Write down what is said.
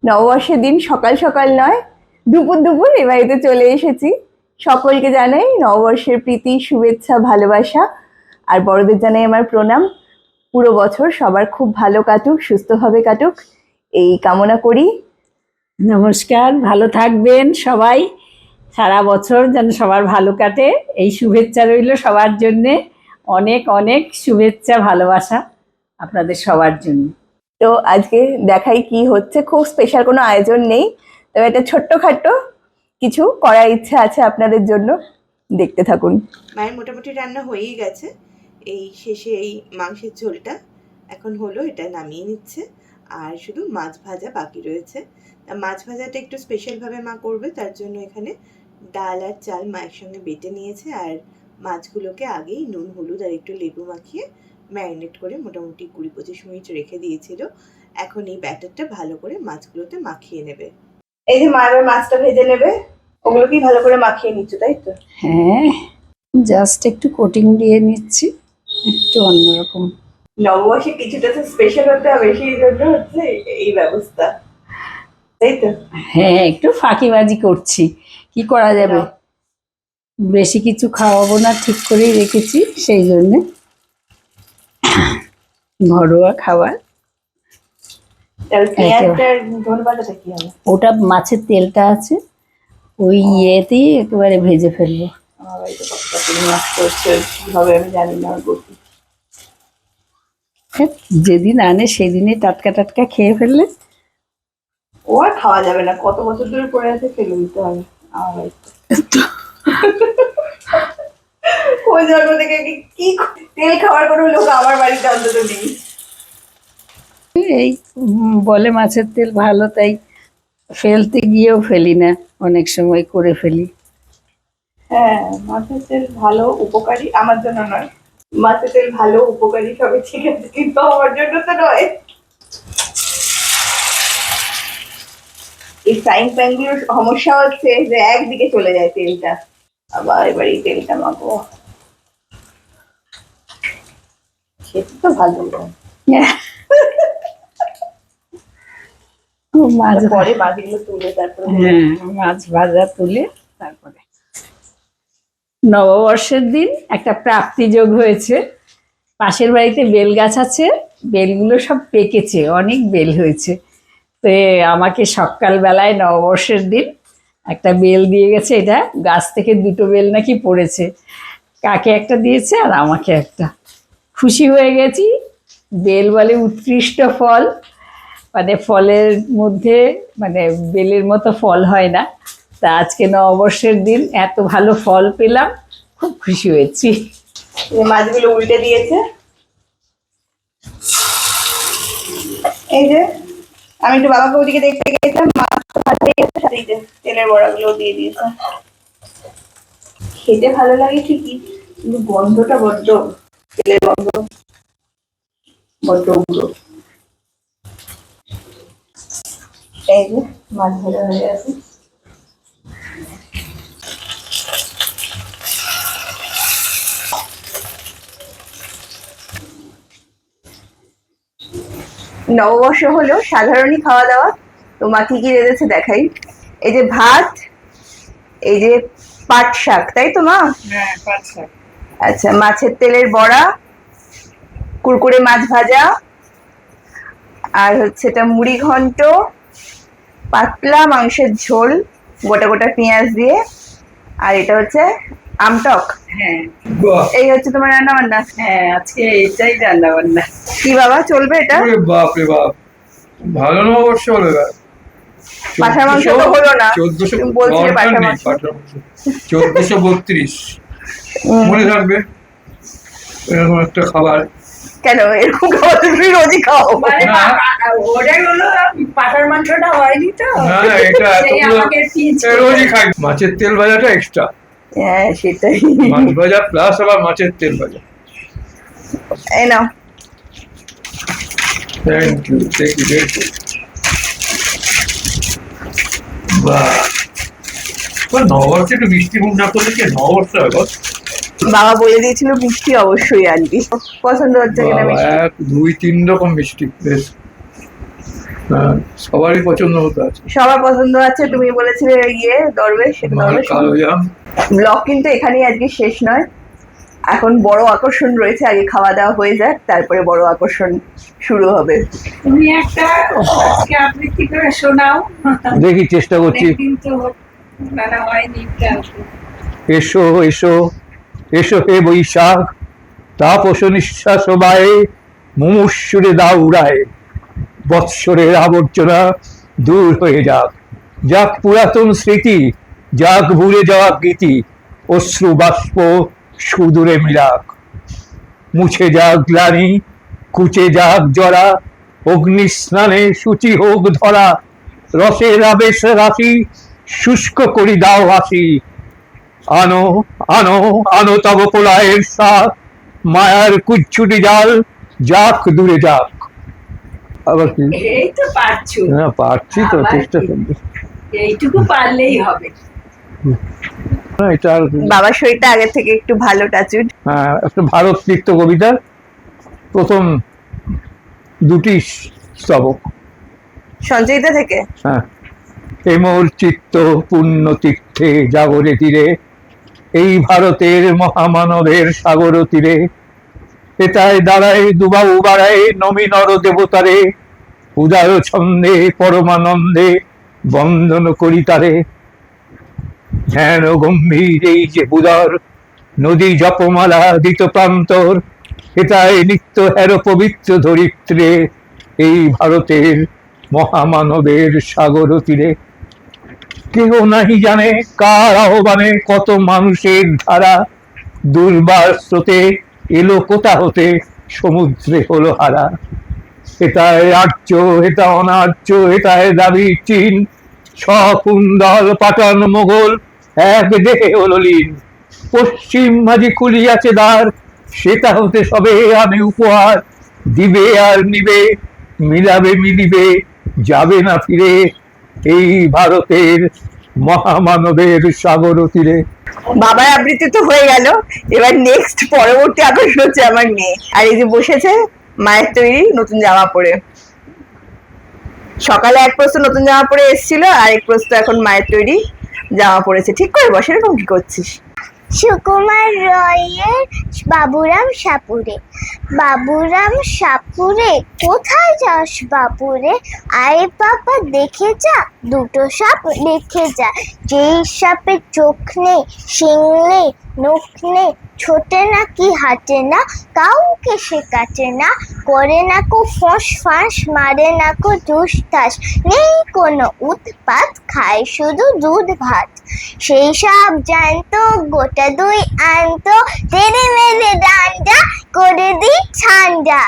নববর্ষের দিন সকাল সকাল নয়, দুপুর দুপুর এ বাড়িতে চলে এসেছি। সকলকে জানাই নববর্ষের প্রীতি, শুভেচ্ছা, ভালোবাসা। আর বড়দের জানাই আমার প্রণাম। পুরো বছর সবার খুব ভালো কাটুক, সুস্থভাবে কাটুক, এই কামনা করি। নমস্কার, ভালো থাকবেন সবাই। সারা বছর যেন সবার ভালো কাটে, এই শুভেচ্ছা রইল সবার জন্যে। অনেক অনেক শুভেচ্ছা, ভালোবাসা আপনাদের সবার জন্য। তো আজকে দেখাই কি হচ্ছে। খুব স্পেশাল কোনো আয়োজন নেই, তবে একটা ছোট্টখাট্ট কিছু করার ইচ্ছা আছে আপনাদের জন্য। দেখতে থাকুন। মায়ের মোটামুটি রান্না হয়েই গেছে। এই শেষে এই মাংসের ঝোলটা এখন হলো, এটা নামিয়ে নিচ্ছে। আর শুধু মাছ ভাজা বাকি রয়েছে। মাছ ভাজাটা একটু স্পেশালভাবে মা করবে, তার জন্য এখানে ডাল আর চাল মা একসঙ্গে বেটে নিয়েছে। আর মাছগুলোকে আগেই নুন, হলুদ আর একটু লেবু মাখিয়ে ম্যারিনেট করে মোটামুটি 20-25 মিনিট রেখে দিয়েছিল। এখন এই ব্যাটারটা ভালো করে মাছগুলোতে মাখিয়ে নেবে। এই যে মা এবার মাছটা ভেজে নেবে, ওগুলোকেই ভালো করে মাখিয়ে নিচ্ছ, তাই তো? হ্যাঁ, জাস্ট একটু কোটিং দিয়ে নিচ্ছি, একটু অন্যরকম। নববর্ষে কিছুটা তো স্পেশাল হতে হবে, সেই জন্য হচ্ছে এই ব্যবস্থা, তাই তো? হ্যাঁ, একটু ফাঁকিবাজি করছি, কি করা যাবে। বেশি কিছু খাওয়াবো না ঠিক করেই রেখেছি, সেই জন্যে ঘরোয়া খাবার। ওটা মাছের তেলটা আছে, ওই ইয়েতেই একেবারে ভেজে ফেলবো। আমার বাড়িতে কতটা তুমি মাছ করছে কিভাবে আমি জানি না। গতি যেদিন আনে সেদিনে টাটকা টাটকা খেয়ে ফেললে ও আর খাওয়া যাবে না, কত বছর ধরে পড়ে আছে, ফেলে দিতে হবে আমার বাড়িতে। ওই জন্ম থেকে কি তেল খাওয়ার কোনো লোক আমার বাড়িতে অন্তত নেই। এই বলে মাছের তেল ভালো, তাই ফেলতে গিয়েও ফেলি না, অনেক সময় করে ফেলি। হ্যাঁ, মাছের তেল ভালো, উপকারী, আমার জন্য নয়। মাছের তেল ভালো, উপকারী সবই ঠিক আছে, কিন্তু আমার জন্য তো নয়। এই ফ্রাইং প্যান গুলোর সমস্যা হচ্ছে যে একদিকে চলে যায় তেলটা, আবার এবার এই তেলটা মাখবো। খেতে তো ভালো মাছ পরে মাছগুলো তুলে তারপরে। হ্যাঁ, মাছ ভাজা তুলে তারপরে। নববর্ষের দিন একটা প্রাপ্তি যোগ হয়েছে। পাশের বাড়িতে বেল গাছ আছে, বেলগুলো সব পেকেছে, অনেক বেল হয়েছে। তো আমাকে সকালবেলায় নববর্ষের দিন একটা বেল দিয়ে গেছে। এটা গাছ থেকে 2টো বেল নাকি পড়েছে, কাকে একটা দিয়েছে আর আমাকে একটা। খুশি হয়ে গেছি। বেল বলে উৎকৃষ্ট ফল, মানে ফলের মধ্যে মানে বেলের মতো ফল হয় না। তা আজকে নববর্ষের দিন এত ভালো ফল পেলাম, খুব খুশি হয়েছি। মাছগুলো উল্টে দিয়েছে। এই যে আমি একটু বাবাকে ওদিকে দেখতে গেছিলাম, মাছ ভাজা গেছে, সাথে এই যে তেলের বড়াগুলো দিয়ে দিয়েছে। খেতে ভালো লাগে ঠিকই, কিন্তু গন্ধটা বড্ড, তেলের গন্ধ বড্ড উগ্র। এই যে মাছ ভাজা হয়ে গেছে। নববর্ষ হলো সাধারণই খাওয়া দাওয়া, তো মা কি কি রেঁধেছে দেখাই। এই যে ভাত, এই যে পাট শাক, তাই তো মা? হ্যাঁ, পাট শাক। আচ্ছা, মাছের তেলের বড়া, কুরকুরে মাছ ভাজা, আর হচ্ছে এটা মুড়ি ঘন্ট, পাতলা মাংসের ঝোল গোটা গোটা পেঁয়াজ দিয়ে, আর এটা হচ্ছে আমটক। হ্যাঁ, এই হচ্ছে তোমার রান্না বান্না। হ্যাঁ, আজকে এটাই রান্না বান্না। কি বাবা চলবে এটা? ওরে বাপ রে বাপ, ভালো নববর্ষ হলো এবার। পাঁঠার মাংস তো হলো না, 1400 তুমি বলছিলে পাঁঠার মাংস। 1432 মনে থাকবে এরকম একটা খাবার। কেন এরকম খাবার তুমি রোজই খাও? না, ওটাই হলো পাটার মাংসটা হয়নি তো, না এটা সেই আমাকে teach করতে রোজই খাই। মাছের তেল ভাজাটা এক্সট্রা, হ্যাঁ সেটাই। মাছ ভাজা প্লাস আবার মাছের তেল ভাজা। এই নাও। Thank you, thank you, very good. বাহ, নববর্ষে একটু মিষ্টি মুখ না করলে কি নববর্ষ হয় বল? বাবা বলে দিয়েছিল মিষ্টি অবশ্যই আনবি। পছন্দ হচ্ছে কিনা বাবা, মিষ্টি? 1 2 3 রকম মিষ্টি, বেশ হ্যাঁ, সবারই পছন্দ হতে আছে। সবার পছন্দ আছে। তুমি বলেছিলে দরবেশ, সেটা দরবেশ। কালো জাম। ব্লগ কিন্তু এখানেই আজকে শেষ নয়, এখন বড় আকর্ষণ রয়েছে। আগে খাওয়া দাওয়া হয়ে যাক, তারপরে বড় আকর্ষণ শুরু হবে। তুমি একটা আজকে আবৃত্তি করে শোনাও। দেখি, চেষ্টা করছি। কিন্তু বেলা হয়নি। এসো এসো এসো হে বৈশাখ, তাপস নিঃশ্বাস বায়ে মুমূর্ষুরে দাউড়ায়। বৎসরের আবর্জনা দূর হয়ে যাক, যাক পুরাতন স্মৃতি, যাক ভুলে যাওয়া গীতি, অশ্রু বাষ্প সুদূরে মিলাক। মুছে যাক গ্লানি, কুচে যাক জরা, অগ্নি স্নানে সূচি হোক ধরা। রসের আবেশ রাশি, শুষ্ক করি দাও হাসি। আনো আনো আনো তব প্রলয়ের সাথ, মায়ার কুচ্ছুটি জাল যাক দূরে যাক। আবার কি? এই তো পারছো, না, পারছি তো, চেষ্টা করছি। এইটুকু পারলেই হবে। না, এটা আর বাবার শরীরটা আগের থেকে একটু ভালো, টাচুড। হ্যাঁ, একটা ভারত তীর্থ কবিতার প্রথম দুটি স্তবক। সঞ্চয়িতা থেকে। হ্যাঁ, এমোর চিত্ত পূর্ণ তীর্থে জাগরে তীরে, এই ভারতের মহামানবের সাগর তীরে। এটায় দাঁড়ায় দুবাউ বাড়ায় নমি নর দেবতারে, উদয় ছন্দে পরমানন্দে বন্দন করি তারে। ধ্যান গম্ভীর এই যে বুদর, নদী জপমালা দিত প্রান্তর। এটায় নিত্য হের পবিত্র ধরিত্রে, এই ভারতের মহামানবের সাগর তীরে। কেহ নাহি জানে কার আহ্বানে কত মানুষের ধারা, দুর্বার স্রোতে এলো কোথা হতে সমুদ্রে হলো হারা। এটায় আর্য, এটা অনার্য, এটায় দাবি চীন, সকুন্দল পাঠান মোগল এক দেহে হলো লীন। পশ্চিম মাঝি খুলিয়াছে দ্বার, সেটা হতে সবে আনে উপহার। দিবে আর নিবে, মিলাবে মিলিবে, যাবে না ফিরে, এই ভারতের মহামানবের সাগর তীরে। বাবার আবৃত্তি তো হয়ে গেল, এবার নেক্সট পরবর্তী আকর্ষণ হচ্ছে আমার মেয়ে। আর এই যে বসেছে মায়ের তৈরি নতুন জামা পরে। সকালে এক প্রস্ত নতুন জামা পরে এসেছিল, আর এক প্রস্ত এখন মায়ের তৈরি জামা পরেছে। ঠিক করে বস, এরকম কি করছিস? সুকুমার রয়ের বাবুরাম সাপুরে। বাবুরাম সাপুরে, কোথায় যাস বাপুরে? আয় বাবা দেখে যা, দুটো সাপ দেখে যা। যেই সাপের চোখ নেই, শিং নেই, নখ নেই, ছোটে না কি হাঁটে না, কাউকে সে কাটে না, করে না কো ফোঁস ফাঁস, মারে না কো ঠুস ঠাস, নেই কোনো উৎপাত, খায় শুধু দুধ ভাত। সেই সাপ জানতো গোটা দুই আনতো, তেরে মেরে ডান্ডা করে দি ঠান্ডা।